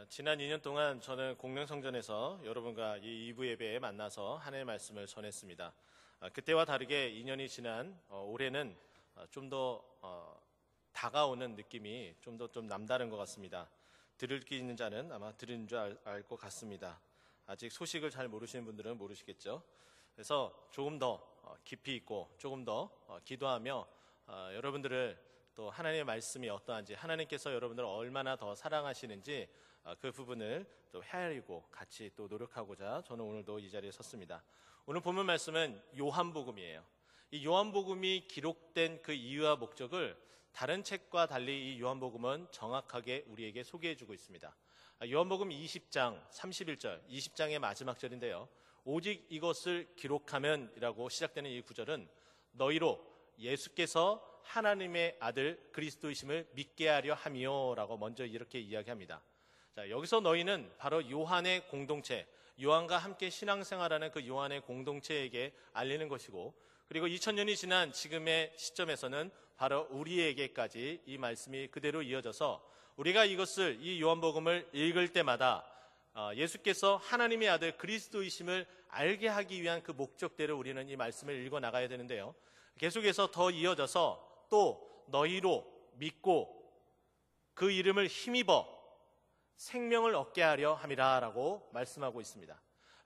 지난 2년 동안 저는 공명성전에서 여러분과 이 2부 예배에 만나서 하나님의 말씀을 전했습니다. 그때와 다르게 2년이 지난 올해는 좀 더 다가오는 느낌이 좀 남다른 것 같습니다. 들을 귀 있는 자는 아마 들은 줄 알 것 같습니다. 아직 소식을 잘 모르시는 분들은 모르시겠죠. 그래서 조금 더 깊이 있고 조금 더 기도하며 여러분들을 또 하나님의 말씀이 어떠한지, 하나님께서 여러분들을 얼마나 더 사랑하시는지 그 부분을 또 헤아리고 같이 또 노력하고자 저는 오늘도 이 자리에 섰습니다. 오늘 본문 말씀은 요한복음이에요. 이 요한복음이 기록된 그 이유와 목적을 다른 책과 달리 이 요한복음은 정확하게 우리에게 소개해주고 있습니다. 요한복음 20장 31절, 20장의 마지막 절인데요. 오직 이것을 기록하면 이라고 시작되는 이 구절은 너희로 예수께서 하나님의 아들 그리스도이심을 믿게 하려 함이요 라고 먼저 이렇게 이야기합니다. 자, 여기서 너희는 바로 요한의 공동체, 요한과 함께 신앙생활하는 그 요한의 공동체에게 알리는 것이고, 그리고 2000년이 지난 지금의 시점에서는 바로 우리에게까지 이 말씀이 그대로 이어져서 우리가 이것을, 이 요한복음을 읽을 때마다 예수께서 하나님의 아들 그리스도이심을 알게 하기 위한 그 목적대로 우리는 이 말씀을 읽어 나가야 되는데요. 계속해서 더 이어져서 또 너희로 믿고 그 이름을 힘입어 생명을 얻게 하려 함이라 라고 말씀하고 있습니다.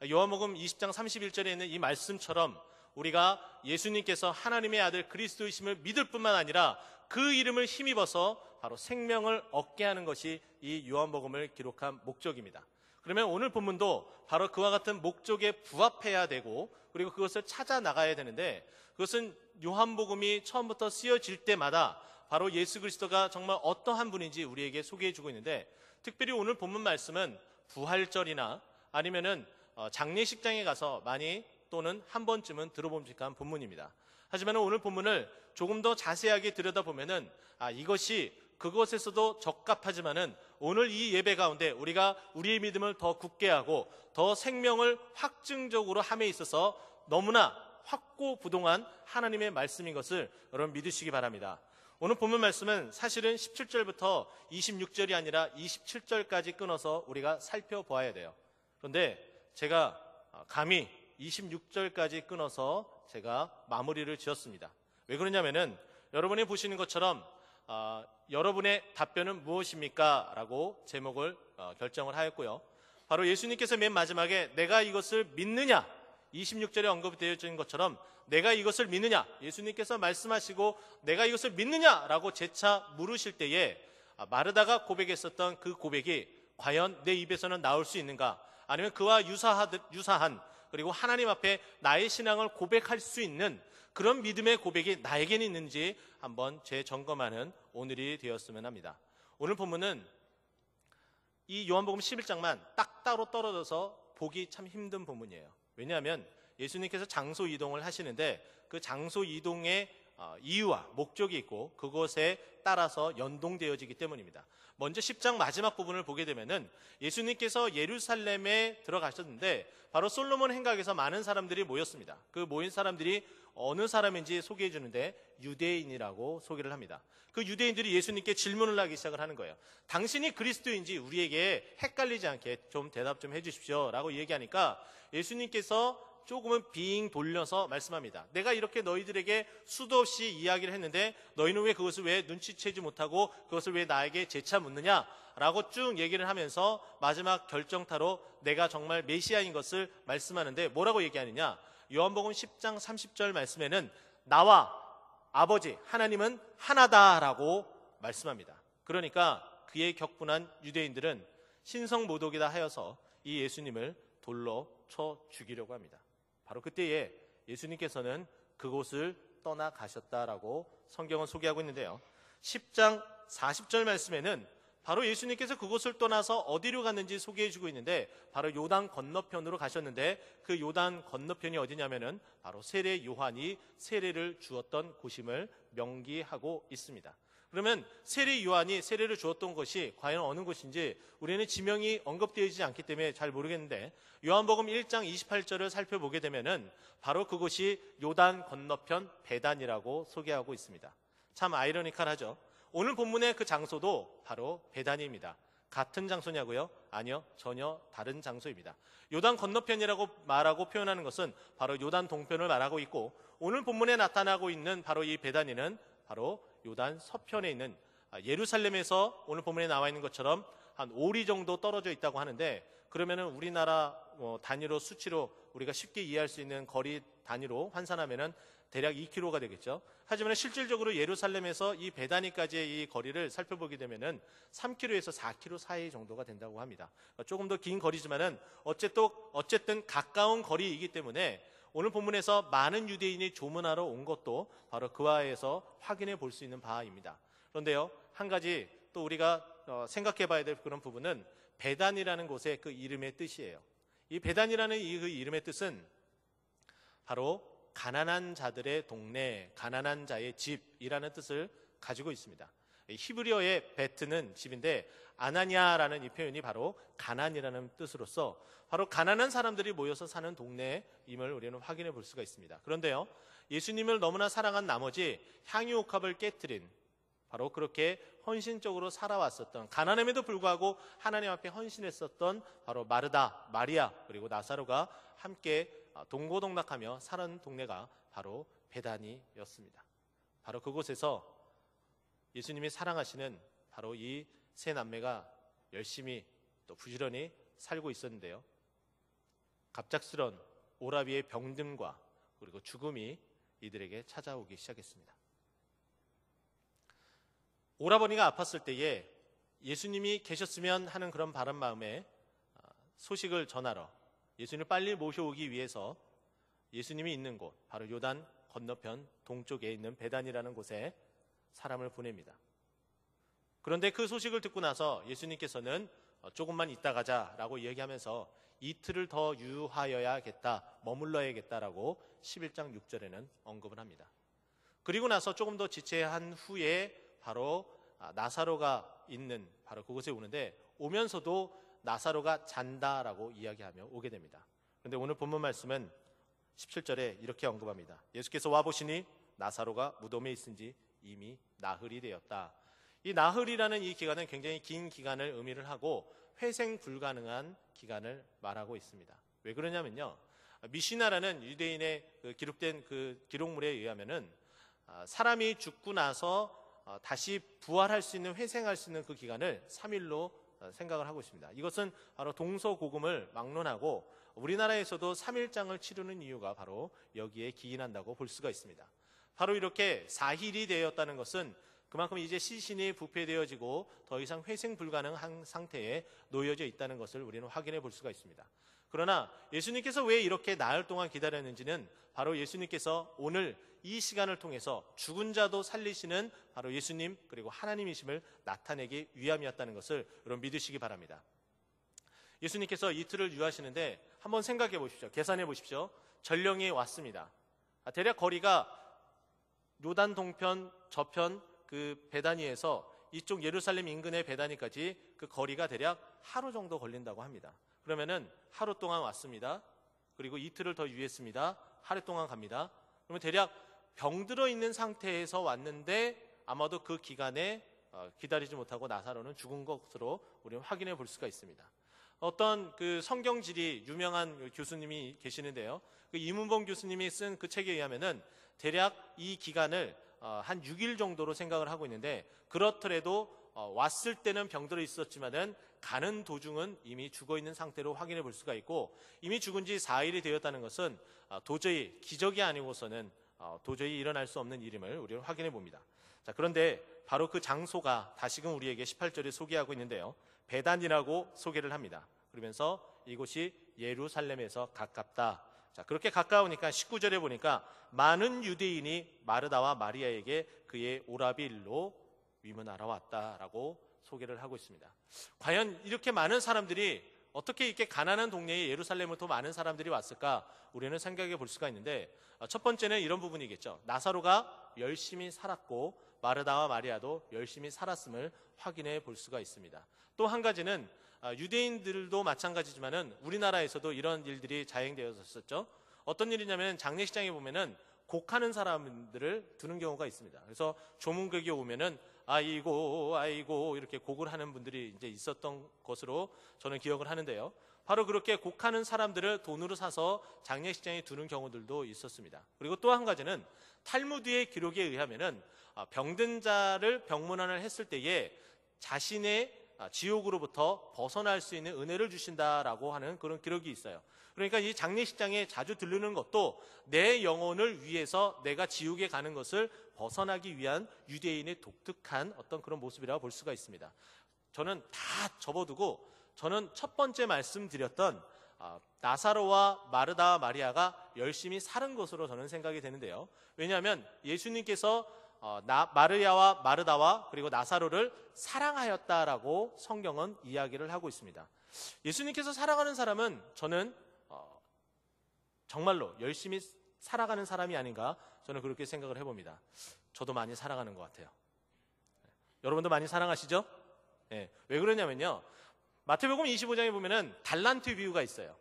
요한복음 20장 31절에 있는 이 말씀처럼 우리가 예수님께서 하나님의 아들 그리스도이심을 믿을 뿐만 아니라 그 이름을 힘입어서 바로 생명을 얻게 하는 것이 이 요한복음을 기록한 목적입니다. 그러면 오늘 본문도 바로 그와 같은 목적에 부합해야 되고, 그리고 그것을 찾아 나가야 되는데, 그것은 요한복음이 처음부터 쓰여질 때마다 바로 예수 그리스도가 정말 어떠한 분인지 우리에게 소개해주고 있는데, 특별히 오늘 본문 말씀은 부활절이나 아니면은 장례식장에 가서 많이 또는 한 번쯤은 들어봄직한 본문입니다. 하지만 오늘 본문을 조금 더 자세하게 들여다보면은 이것이 그것에서도 적합하지만은 오늘 이 예배 가운데 우리가 우리의 믿음을 더 굳게 하고 더 생명을 확증적으로 함에 있어서 너무나 확고부동한 하나님의 말씀인 것을 여러분 믿으시기 바랍니다. 오늘 본문 말씀은 사실은 17절부터 26절이 아니라 27절까지 끊어서 우리가 살펴보아야 돼요. 그런데 제가 감히 26절까지 끊어서 제가 마무리를 지었습니다. 왜 그러냐면은 여러분이 보시는 것처럼 여러분의 답변은 무엇입니까? 라고 제목을 결정을 하였고요. 바로 예수님께서 맨 마지막에 내가 이것을 믿느냐? 26절에 언급되어 있는 것처럼 내가 이것을 믿느냐? 예수님께서 말씀하시고 내가 이것을 믿느냐라고 재차 물으실 때에 마르다가 고백했었던 그 고백이 과연 내 입에서는 나올 수 있는가? 아니면 그와 유사한 그리고 하나님 앞에 나의 신앙을 고백할 수 있는 그런 믿음의 고백이 나에게는 있는지 한번 재점검하는 오늘이 되었으면 합니다. 오늘 본문은 이 요한복음 11장만 딱 따로 떨어져서 보기 참 힘든 본문이에요. 왜냐하면 예수님께서 장소 이동을 하시는데 그 장소 이동의 이유와 목적이 있고 그것에 따라서 연동되어지기 때문입니다. 먼저 10장 마지막 부분을 보게 되면은 예수님께서 예루살렘에 들어가셨는데 바로 솔로몬 행각에서 많은 사람들이 모였습니다. 그 모인 사람들이 어느 사람인지 소개해 주는데 유대인이라고 소개를 합니다. 그 유대인들이 예수님께 질문을 하기 시작을 하는 거예요. 당신이 그리스도인지 우리에게 헷갈리지 않게 좀 대답 좀 해주십시오 라고 얘기하니까 예수님께서 조금은 빙 돌려서 말씀합니다. 내가 이렇게 너희들에게 수도 없이 이야기를 했는데 너희는 왜 그것을 왜 눈치채지 못하고 그것을 왜 나에게 재차 묻느냐 라고 쭉 얘기를 하면서 마지막 결정타로 내가 정말 메시아인 것을 말씀하는데 뭐라고 얘기하느냐? 요한복음 10장 30절 말씀에는 나와 아버지 하나님은 하나다라고 말씀합니다. 그러니까 그의 격분한 유대인들은 신성모독이다 하여서 이 예수님을 돌로 쳐 죽이려고 합니다. 바로 그때에 예수님께서는 그곳을 떠나가셨다라고 성경은 소개하고 있는데요. 10장 40절 말씀에는 바로 예수님께서 그곳을 떠나서 어디로 갔는지 소개해주고 있는데 바로 요단 건너편으로 가셨는데 그 요단 건너편이 어디냐면은 바로 세례 요한이 세례를 주었던 곳임을 명기하고 있습니다. 그러면 세례 요한이 세례를 주었던 것이 과연 어느 곳인지 우리는 지명이 언급되어지지 않기 때문에 잘 모르겠는데 요한복음 1장 28절을 살펴보게 되면은 바로 그곳이 요단 건너편 베단이라고 소개하고 있습니다. 참 아이러니컬하죠. 오늘 본문의 그 장소도 바로 베단입니다. 같은 장소냐고요? 아니요, 전혀 다른 장소입니다. 요단 건너편이라고 말하고 표현하는 것은 바로 요단 동편을 말하고 있고, 오늘 본문에 나타나고 있는 바로 이 베다니는 바로 요단 서편에 있는 예루살렘에서 오늘 본문에 나와 있는 것처럼 한 5리 정도 떨어져 있다고 하는데, 그러면은 우리나라 단위로 수치로 우리가 쉽게 이해할 수 있는 거리 단위로 환산하면은 대략 2km가 되겠죠. 하지만 실질적으로 예루살렘에서 이 베다니까지의 이 거리를 살펴보게 되면은 3km에서 4km 사이 정도가 된다고 합니다. 조금 더 긴 거리지만은 어쨌든 가까운 거리이기 때문에 오늘 본문에서 많은 유대인이 조문하러 온 것도 바로 그와에서 확인해 볼 수 있는 바입니다. 그런데요, 한 가지 또 우리가 생각해 봐야 될 그런 부분은 베단이라는 곳의 그 이름의 뜻이에요. 이 베단이라는 그 이름의 뜻은 바로 가난한 자들의 동네, 가난한 자의 집이라는 뜻을 가지고 있습니다. 히브리어의 베트는 집인데, 아나니아라는 이 표현이 바로 가난이라는 뜻으로서 바로 가난한 사람들이 모여서 사는 동네임을 우리는 확인해 볼 수가 있습니다. 그런데요, 예수님을 너무나 사랑한 나머지 향유옥합을 깨뜨린, 바로 그렇게 헌신적으로 살아왔었던, 가난함에도 불구하고 하나님 앞에 헌신했었던 바로 마르다, 마리아, 그리고 나사로가 함께 동고동락하며 사는 동네가 바로 베다니였습니다. 바로 그곳에서 예수님이 사랑하시는 바로 이 세 남매가 열심히 또 부지런히 살고 있었는데요, 갑작스런 오라비의 병듦과 그리고 죽음이 이들에게 찾아오기 시작했습니다. 오라버니가 아팠을 때에 예수님이 계셨으면 하는 그런 바람 마음에 소식을 전하러 예수님을 빨리 모셔오기 위해서 예수님이 있는 곳, 바로 요단 건너편 동쪽에 있는 베단이라는 곳에 사람을 보냅니다. 그런데 그 소식을 듣고 나서 예수님께서는 조금만 있다 가자라고 이야기하면서 이틀을 더 유하여야겠다, 머물러야겠다라고 11장 6절에는 언급을 합니다. 그리고 나서 조금 더 지체한 후에 바로 나사로가 있는 바로 그곳에 오는데, 오면서도 나사로가 잔다라고 이야기하며 오게 됩니다. 그런데 오늘 본문 말씀은 17절에 이렇게 언급합니다. 예수께서 와보시니 나사로가 무덤에 있은지 이미 나흘이 되었다. 이 나흘이라는 이 기간은 굉장히 긴 기간을 의미를 하고 회생 불가능한 기간을 말하고 있습니다. 왜 그러냐면요, 미시나라는 유대인의 기록된 그 기록물에 의하면은 사람이 죽고 나서 다시 부활할 수 있는, 회생할 수 있는 그 기간을 3일로 생각을 하고 있습니다. 이것은 바로 동서고금을 막론하고 우리나라에서도 3일장을 치르는 이유가 바로 여기에 기인한다고 볼 수가 있습니다. 바로 이렇게 4일이 되었다는 것은 그만큼 이제 시신이 부패되어지고 더 이상 회생 불가능한 상태에 놓여져 있다는 것을 우리는 확인해 볼 수가 있습니다. 그러나 예수님께서 왜 이렇게 나흘 동안 기다렸는지는 바로 예수님께서 오늘 이 시간을 통해서 죽은 자도 살리시는 바로 예수님, 그리고 하나님이심을 나타내기 위함이었다는 것을 여러분 믿으시기 바랍니다. 예수님께서 이틀을 유하시는데 한번 생각해 보십시오. 계산해 보십시오. 전령이 왔습니다. 대략 거리가 요단 동편, 저편 그 베다니에서 이쪽 예루살렘 인근의 베다니까지 그 거리가 대략 하루 정도 걸린다고 합니다. 그러면은 하루 동안 왔습니다. 그리고 이틀을 더 유했습니다. 하루 동안 갑니다. 그러면 대략 병들어 있는 상태에서 왔는데 아마도 그 기간에 기다리지 못하고 나사로는 죽은 것으로 우리는 확인해 볼 수가 있습니다. 어떤 그 성경지리 유명한 교수님이 계시는데요, 그 이문봉 교수님이 쓴 그 책에 의하면은 대략 이 기간을 한 6일 정도로 생각을 하고 있는데, 그렇더라도 왔을 때는 병들어 있었지만은 가는 도중은 이미 죽어 있는 상태로 확인해 볼 수가 있고, 이미 죽은 지 4일이 되었다는 것은 도저히 기적이 아니고서는 도저히 일어날 수 없는 일임을 우리는 확인해 봅니다. 자, 그런데 바로 그 장소가 다시금 우리에게 18절에 소개하고 있는데요, 베단이라고 소개를 합니다. 그러면서 이곳이 예루살렘에서 가깝다. 자, 그렇게 가까우니까 19절에 보니까 많은 유대인이 마르다와 마리아에게 그의 오라비일로 위문하러 왔다라고 소개를 하고 있습니다. 과연 이렇게 많은 사람들이 어떻게 이렇게 가난한 동네에 예루살렘으로 더 많은 사람들이 왔을까 우리는 생각해 볼 수가 있는데, 첫 번째는 이런 부분이겠죠. 나사로가 열심히 살았고 마르다와 마리아도 열심히 살았음을 확인해 볼 수가 있습니다. 또 한 가지는 유대인들도 마찬가지지만은 우리나라에서도 이런 일들이 자행되었었죠. 어떤 일이냐면 장례식장에 보면은 곡하는 사람들을 두는 경우가 있습니다. 그래서 조문객이 오면은 아이고 아이고 이렇게 곡을 하는 분들이 이제 있었던 것으로 저는 기억을 하는데요. 바로 그렇게 곡하는 사람들을 돈으로 사서 장례식장에 두는 경우들도 있었습니다. 그리고 또 한 가지는 탈무드의 기록에 의하면은 병든 자를 병문안을 했을 때에 자신의 지옥으로부터 벗어날 수 있는 은혜를 주신다라고 하는 그런 기록이 있어요. 그러니까 이 장례식장에 자주 들르는 것도 내 영혼을 위해서 내가 지옥에 가는 것을 벗어나기 위한 유대인의 독특한 어떤 그런 모습이라고 볼 수가 있습니다. 저는 다 접어두고 저는 첫 번째 말씀드렸던 나사로와 마르다와 마리아가 열심히 살은 것으로 저는 생각이 되는데요. 왜냐하면 예수님께서 마르야와 마르다와 그리고 나사로를 사랑하였다라고 성경은 이야기를 하고 있습니다. 예수님께서 사랑하는 사람은 저는 정말로 열심히 살아가는 사람이 아닌가 저는 그렇게 생각을 해봅니다. 저도 많이 사랑하는 것 같아요. 여러분도 많이 사랑하시죠? 네. 왜 그러냐면요, 마태복음 25장에 보면은 달란트 비유가 있어요.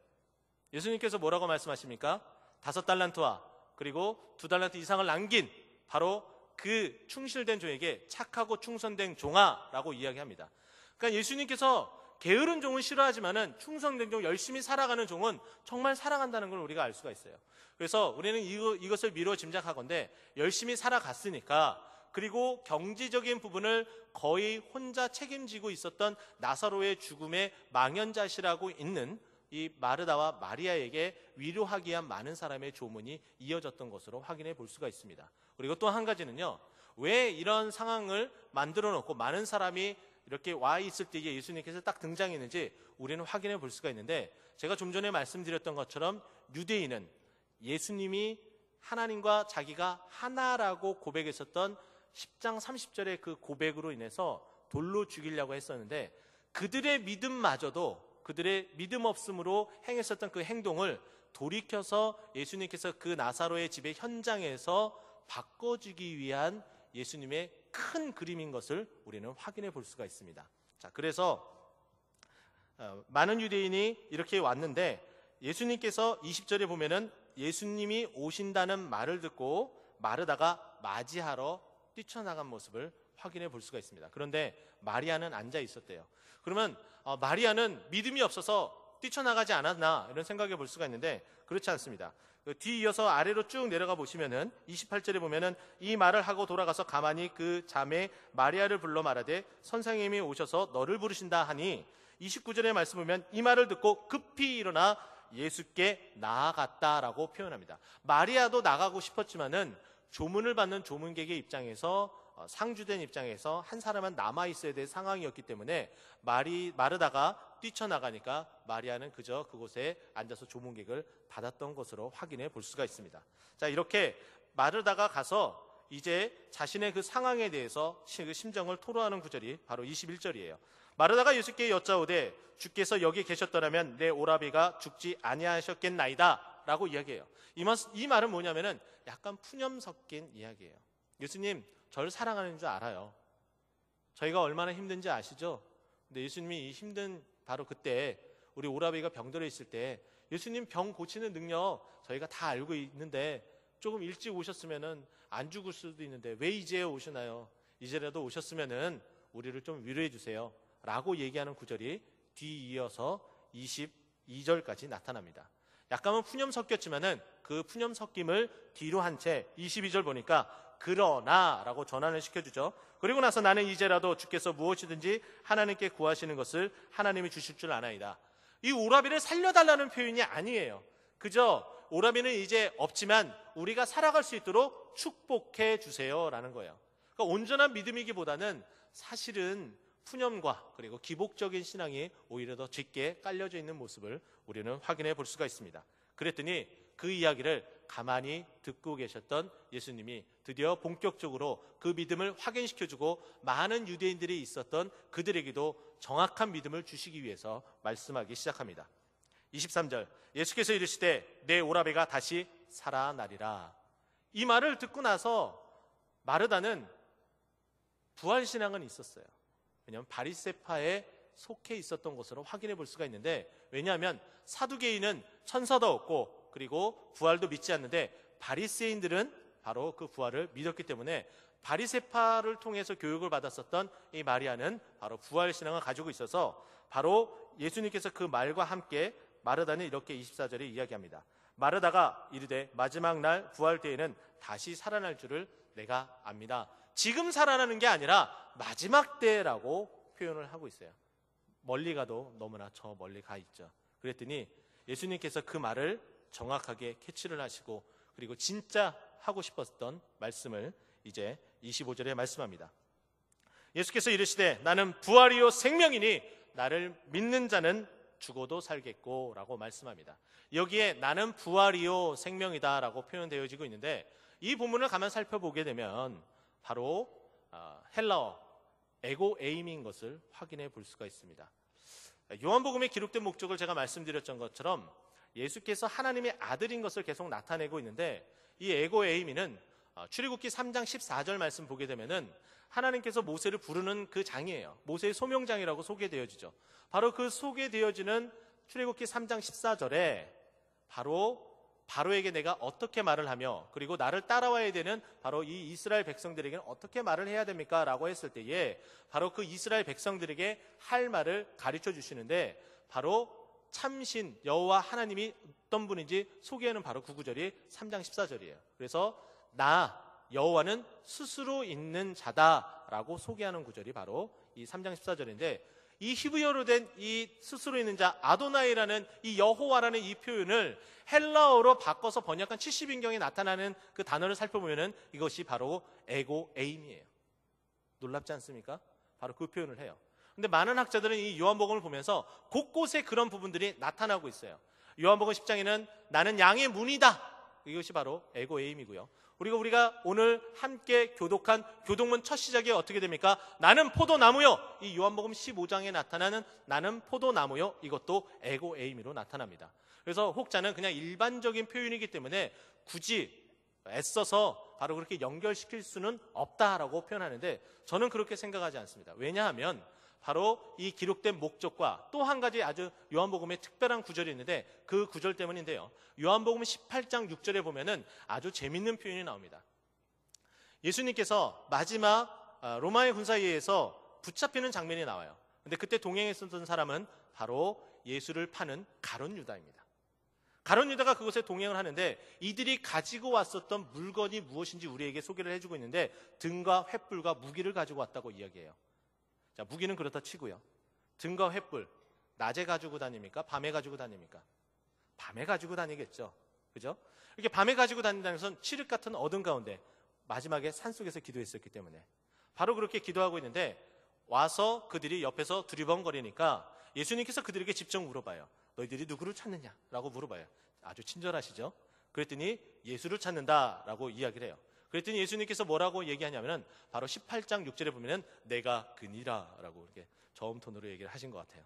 예수님께서 뭐라고 말씀하십니까? 5달란트와 그리고 2달란트 이상을 남긴 바로 그 충실된 종에게 착하고 충성된 종아라고 이야기합니다. 그러니까 예수님께서 게으른 종은 싫어하지만은 충성된 종, 열심히 살아가는 종은 정말 사랑한다는 걸 우리가 알 수가 있어요. 그래서 우리는 이것을 미루어 짐작하건대 열심히 살아갔으니까, 그리고 경제적인 부분을 거의 혼자 책임지고 있었던 나사로의 죽음의 망연자실하고 있는 이 마르다와 마리아에게 위로하기 위한 많은 사람의 조문이 이어졌던 것으로 확인해 볼 수가 있습니다. 그리고 또 한 가지는요, 왜 이런 상황을 만들어 놓고 많은 사람이 이렇게 와 있을 때에 예수님께서 딱 등장했는지 우리는 확인해 볼 수가 있는데, 제가 좀 전에 말씀드렸던 것처럼 유대인은 예수님이 하나님과 자기가 하나라고 고백했었던 10장 30절의 그 고백으로 인해서 돌로 죽이려고 했었는데, 그들의 믿음마저도 그들의 믿음 없음으로 행했었던 그 행동을 돌이켜서 예수님께서 그 나사로의 집의 현장에서 바꿔주기 위한 예수님의 큰 그림인 것을 우리는 확인해 볼 수가 있습니다. 자, 그래서 많은 유대인이 이렇게 왔는데, 예수님께서 20절에 보면은 예수님이 오신다는 말을 듣고 마르다가 맞이하러 뛰쳐나간 모습을 확인해 볼 수가 있습니다. 그런데 마리아는 앉아 있었대요. 그러면 마리아는 믿음이 없어서 뛰쳐나가지 않았나 이런 생각해 볼 수가 있는데, 그렇지 않습니다. 뒤 이어서 아래로 쭉 내려가 보시면은 28절에 보면은 이 말을 하고 돌아가서 가만히 그 자매 마리아를 불러 말하되 선생님이 오셔서 너를 부르신다 하니, 29절의 말씀 보면 이 말을 듣고 급히 일어나 예수께 나아갔다라고 표현합니다. 마리아도 나가고 싶었지만은 조문을 받는 조문객의 입장에서, 상주된 입장에서 한 사람은 남아 있어야 될 상황이었기 때문에 마르다가 뛰쳐나가니까 마리아는 그저 그곳에 앉아서 조문객을 받았던 것으로 확인해 볼 수가 있습니다. 자, 이렇게 마르다가 가서 이제 자신의 그 상황에 대해서 그 심정을 토로하는 구절이 바로 21절이에요. 마르다가 예수께 여짜오되 주께서 여기 계셨더라면 내 오라비가 죽지 아니하셨겠나이다 라고 이야기해요. 이 말은 뭐냐면은 약간 푸념 섞인 이야기예요. 예수님, 저를 사랑하는 줄 알아요. 저희가 얼마나 힘든지 아시죠? 근데 예수님이 이 힘든 바로 그때 우리 오라비가 병들어 있을 때 예수님 병 고치는 능력 저희가 다 알고 있는데 조금 일찍 오셨으면은 안 죽을 수도 있는데 왜 이제 오시나요? 이제라도 오셨으면은 우리를 좀 위로해 주세요 라고 얘기하는 구절이 뒤이어서 22절까지 나타납니다. 약간은 푸념 섞였지만은 그 푸념 섞임을 뒤로 한 채 22절 보니까 그러나 라고 전환을 시켜주죠. 그리고 나서 나는 이제라도 주께서 무엇이든지 하나님께 구하시는 것을 하나님이 주실 줄 아나이다. 이 오라비를 살려달라는 표현이 아니에요. 그저 오라비는 이제 없지만 우리가 살아갈 수 있도록 축복해 주세요 라는 거예요. 그러니까 온전한 믿음이기보다는 사실은 푸념과 그리고 기복적인 신앙이 오히려 더 짙게 깔려져 있는 모습을 우리는 확인해 볼 수가 있습니다. 그랬더니 그 이야기를 가만히 듣고 계셨던 예수님이 드디어 본격적으로 그 믿음을 확인시켜주고 많은 유대인들이 있었던 그들에게도 정확한 믿음을 주시기 위해서 말씀하기 시작합니다. 23절, 예수께서 이르시되 내 오라비가 다시 살아나리라. 이 말을 듣고 나서 마르다는 부활신앙은 있었어요. 왜냐하면 바리새파에 속해 있었던 것으로 확인해 볼 수가 있는데, 왜냐하면 사두개인은 천사도 없고 그리고 부활도 믿지 않는데 바리새인들은 바로 그 부활을 믿었기 때문에 바리새파를 통해서 교육을 받았었던 이 마리아는 바로 부활 신앙을 가지고 있어서 바로 예수님께서 그 말과 함께 마르다는 이렇게 24절에 이야기합니다. 마르다가 이르되 마지막 날 부활 때에는 다시 살아날 줄을 내가 압니다. 지금 살아나는 게 아니라 마지막 때라고 표현을 하고 있어요. 멀리 가도 너무나 저 멀리 가 있죠. 그랬더니 예수님께서 그 말을 정확하게 캐치를 하시고 그리고 진짜 하고 싶었던 말씀을 이제 25절에 말씀합니다. 예수께서 이르시되 나는 부활이요 생명이니 나를 믿는 자는 죽어도 살겠고 라고 말씀합니다. 여기에 나는 부활이요 생명이다 라고 표현되어지고 있는데 이 본문을 가만 살펴보게 되면 바로 헬라어 에고 에임인 것을 확인해 볼 수가 있습니다. 요한복음에 기록된 목적을 제가 말씀드렸던 것처럼 예수께서 하나님의 아들인 것을 계속 나타내고 있는데 이 에고 에이미는 출애굽기 3장 14절 말씀 보게 되면은 하나님께서 모세를 부르는 그 장이에요. 모세의 소명장이라고 소개되어지죠. 바로 그 소개되어지는 출애굽기 3장 14절에 바로에게 내가 어떻게 말을 하며 그리고 나를 따라와야 되는 바로 이 이스라엘 백성들에게는 어떻게 말을 해야 됩니까? 라고 했을 때에 바로 그 이스라엘 백성들에게 할 말을 가르쳐 주시는데 바로 참신 여호와 하나님이 어떤 분인지 소개하는 바로 그 구절이 3장 14절이에요. 그래서 나 여호와는 스스로 있는 자다라고 소개하는 구절이 바로 이 3장 14절인데 이 히브리어로 된 이 스스로 있는 자 아도나이라는 이 여호와라는 이 표현을 헬라어로 바꿔서 번역한 70인경에 나타나는 그 단어를 살펴보면은 이것이 바로 에고 에임이에요. 놀랍지 않습니까? 바로 그 표현을 해요. 근데 많은 학자들은 이 요한복음을 보면서 곳곳에 그런 부분들이 나타나고 있어요. 요한복음 10장에는 나는 양의 문이다. 이것이 바로 에고 에임이고요. 우리가 오늘 함께 교독한 교독문 첫 시작이 어떻게 됩니까? 나는 포도나무요. 이 요한복음 15장에 나타나는 나는 포도나무요. 이것도 에고 에임으로 나타납니다. 그래서 혹자는 그냥 일반적인 표현이기 때문에 굳이 애써서 바로 그렇게 연결시킬 수는 없다라고 표현하는데 저는 그렇게 생각하지 않습니다. 왜냐하면 바로 이 기록된 목적과 또 한 가지 아주 요한복음의 특별한 구절이 있는데 그 구절 때문인데요. 요한복음 18장 6절에 보면은 아주 재밌는 표현이 나옵니다. 예수님께서 마지막 로마의 군사에 의해서 붙잡히는 장면이 나와요. 근데 그때 동행했었던 사람은 바로 예수를 파는 가룟 유다입니다. 가룟 유다가 그곳에 동행을 하는데 이들이 가지고 왔었던 물건이 무엇인지 우리에게 소개를 해주고 있는데 등과 횃불과 무기를 가지고 왔다고 이야기해요. 자, 무기는 그렇다 치고요. 등과 횃불, 낮에 가지고 다닙니까? 밤에 가지고 다닙니까? 밤에 가지고 다니겠죠. 그죠? 이렇게 밤에 가지고 다닌다는 것은 칠흑 같은 어둠 가운데 마지막에 산속에서 기도했었기 때문에 바로 그렇게 기도하고 있는데 와서 그들이 옆에서 두리번거리니까 예수님께서 그들에게 직접 물어봐요. 너희들이 누구를 찾느냐? 라고 물어봐요. 아주 친절하시죠? 그랬더니 예수를 찾는다라고 이야기를 해요. 그랬더니 예수님께서 뭐라고 얘기하냐면 바로 18장 6절에 보면 내가 그니라 라고 이렇게 저음 톤으로 얘기를 하신 것 같아요.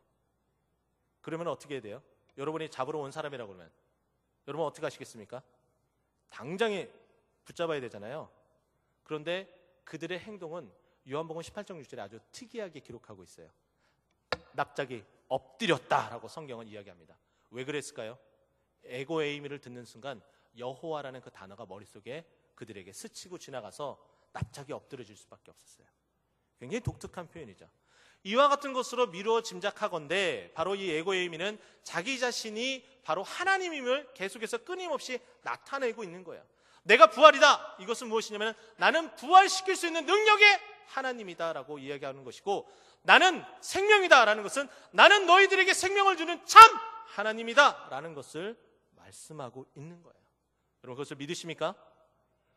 그러면 어떻게 해야 돼요? 여러분이 잡으러 온 사람이라고 그러면 여러분 어떻게 하시겠습니까? 당장에 붙잡아야 되잖아요. 그런데 그들의 행동은 요한복음 18장 6절에 아주 특이하게 기록하고 있어요. 납작이 엎드렸다라고 성경은 이야기합니다. 왜 그랬을까요? 에고 에이미를 듣는 순간 여호와라는 그 단어가 머릿속에 그들에게 스치고 지나가서 납작이 엎드려질 수밖에 없었어요. 굉장히 독특한 표현이죠. 이와 같은 것으로 미루어 짐작하건대 바로 이 에고 에이미는 자기 자신이 바로 하나님임을 계속해서 끊임없이 나타내고 있는 거예요. 내가 부활이다. 이것은 무엇이냐면 나는 부활시킬 수 있는 능력의 하나님이다라고 이야기하는 것이고 나는 생명이다라는 것은 나는 너희들에게 생명을 주는 참 하나님이다라는 것을 말씀하고 있는 거예요. 여러분 그것을 믿으십니까?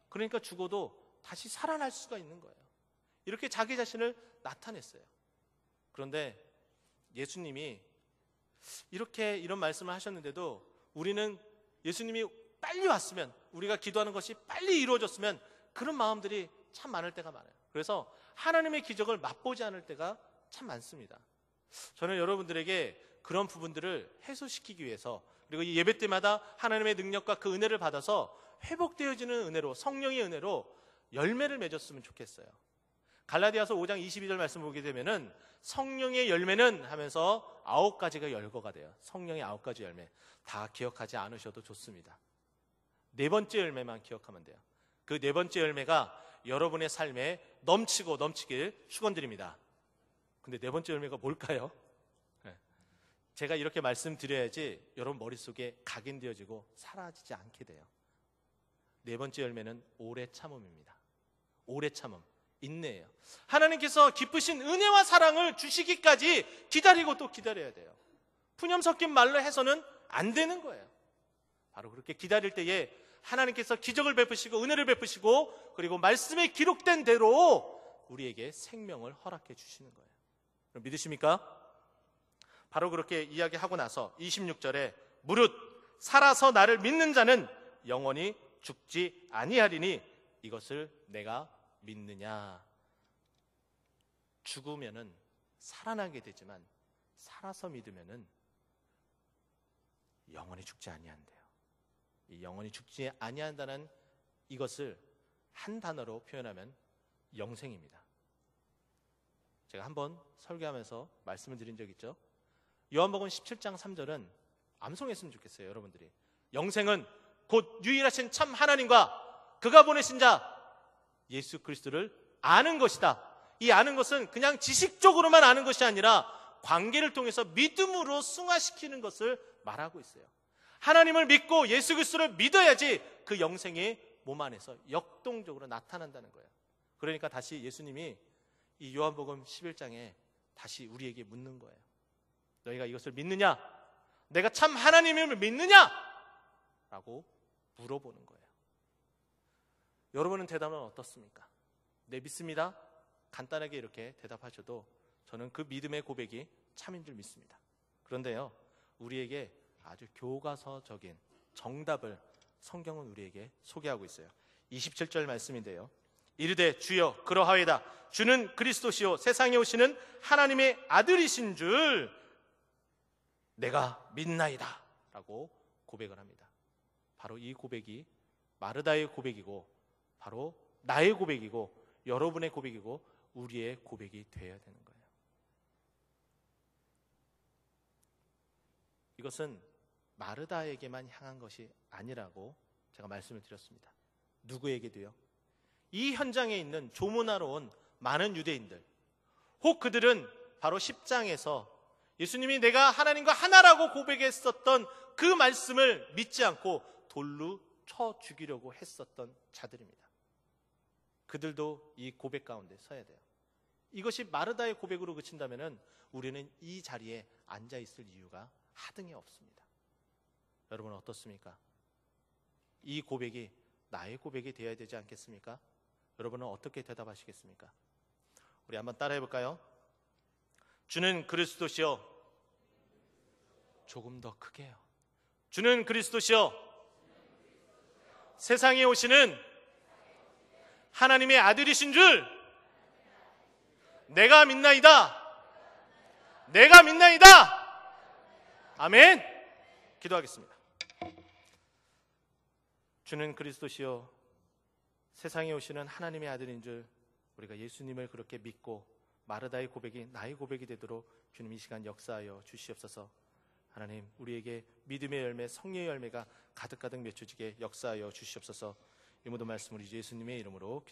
그러니까 죽어도 다시 살아날 수가 있는 거예요. 이렇게 자기 자신을 나타냈어요. 그런데 예수님이 이렇게 이런 말씀을 하셨는데도 우리는 예수님이 빨리 왔으면 우리가 기도하는 것이 빨리 이루어졌으면 그런 마음들이 참 많을 때가 많아요. 그래서 하나님의 기적을 맛보지 않을 때가 참 많습니다. 저는 여러분들에게 그런 부분들을 해소시키기 위해서 그리고 이 예배 때마다 하나님의 능력과 그 은혜를 받아서 회복되어지는 은혜로 성령의 은혜로 열매를 맺었으면 좋겠어요. 갈라디아서 5장 22절 말씀 보게 되면은 성령의 열매는 하면서 9가지가 열거가 돼요. 성령의 9가지 열매 다 기억하지 않으셔도 좋습니다. 4번째 열매만 기억하면 돼요. 그 그 네 번째 열매가 여러분의 삶에 넘치고 넘치길 축원드립니다. 근데 네 번째 열매가 뭘까요? 제가 이렇게 말씀드려야지 여러분 머릿속에 각인되어지고 사라지지 않게 돼요. 네 번째 열매는 오래 참음입니다. 오래 참음, 인내예요. 하나님께서 기쁘신 은혜와 사랑을 주시기까지 기다리고 또 기다려야 돼요. 푸념 섞인 말로 해서는 안 되는 거예요. 바로 그렇게 기다릴 때에 하나님께서 기적을 베푸시고 은혜를 베푸시고 그리고 말씀에 기록된 대로 우리에게 생명을 허락해 주시는 거예요. 그럼 믿으십니까? 바로 그렇게 이야기하고 나서 26절에 무릇 살아서 나를 믿는 자는 영원히 죽지 아니하리니 이것을 내가 믿느냐. 죽으면은 살아나게 되지만 살아서 믿으면은 영원히 죽지 아니한대요. 이 영원히 죽지 아니한다는 이것을 한 단어로 표현하면 영생입니다. 제가 한번 설교하면서 말씀을 드린 적 있죠. 요한복음 17장 3절은 암송했으면 좋겠어요. 여러분들이 영생은 곧 유일하신 참 하나님과 그가 보내신 자 예수 그리스도를 아는 것이다. 이 아는 것은 그냥 지식적으로만 아는 것이 아니라 관계를 통해서 믿음으로 승화시키는 것을 말하고 있어요. 하나님을 믿고 예수 그리스도를 믿어야지 그 영생이 몸 안에서 역동적으로 나타난다는 거예요. 그러니까 다시 예수님이 이 요한복음 11장에 다시 우리에게 묻는 거예요. 너희가 이것을 믿느냐? 내가 참 하나님을 믿느냐? 라고 물어보는 거예요. 여러분은 대답은 어떻습니까? 네, 믿습니다. 간단하게 이렇게 대답하셔도 저는 그 믿음의 고백이 참인 줄 믿습니다. 그런데요, 우리에게 아주 교과서적인 정답을 성경은 우리에게 소개하고 있어요. 27절 말씀인데요. 이르되 주여 그러하이다. 주는 그리스도시요 세상에 오시는 하나님의 아들이신 줄 내가 믿나이다 라고 고백을 합니다. 바로 이 고백이 마르다의 고백이고 바로 나의 고백이고 여러분의 고백이고 우리의 고백이 되어야 되는 거예요. 이것은 마르다에게만 향한 것이 아니라고 제가 말씀을 드렸습니다. 누구에게도요? 이 현장에 있는 조문하러 온 많은 유대인들, 혹 그들은 바로 10장에서 예수님이 내가 하나님과 하나라고 고백했었던 그 말씀을 믿지 않고 돌로 쳐 죽이려고 했었던 자들입니다. 그들도 이 고백 가운데 서야 돼요. 이것이 마르다의 고백으로 그친다면 우리는 이 자리에 앉아 있을 이유가 하등이 없습니다. 여러분 어떻습니까? 이 고백이 나의 고백이 되어야 되지 않겠습니까? 여러분은 어떻게 대답하시겠습니까? 우리 한번 따라해 볼까요? 주는 그리스도시요. 조금 더 크게요. 주는 그리스도시요. 세상에 오시는 하나님의 아들이신 줄 내가 믿나이다. 내가 믿나이다. 아멘. 기도하겠습니다. 주는 그리스도시요 세상에 오시는 하나님의 아들인 줄 우리가 예수님을 그렇게 믿고 마르다의 고백이 나의 고백이 되도록 주님 이 시간 역사하여 주시옵소서. 하나님 우리에게 믿음의 열매 성령의 열매가 가득가득 맺혀지게 역사하여 주시옵소서. 이 모든 말씀을 예수님의 이름으로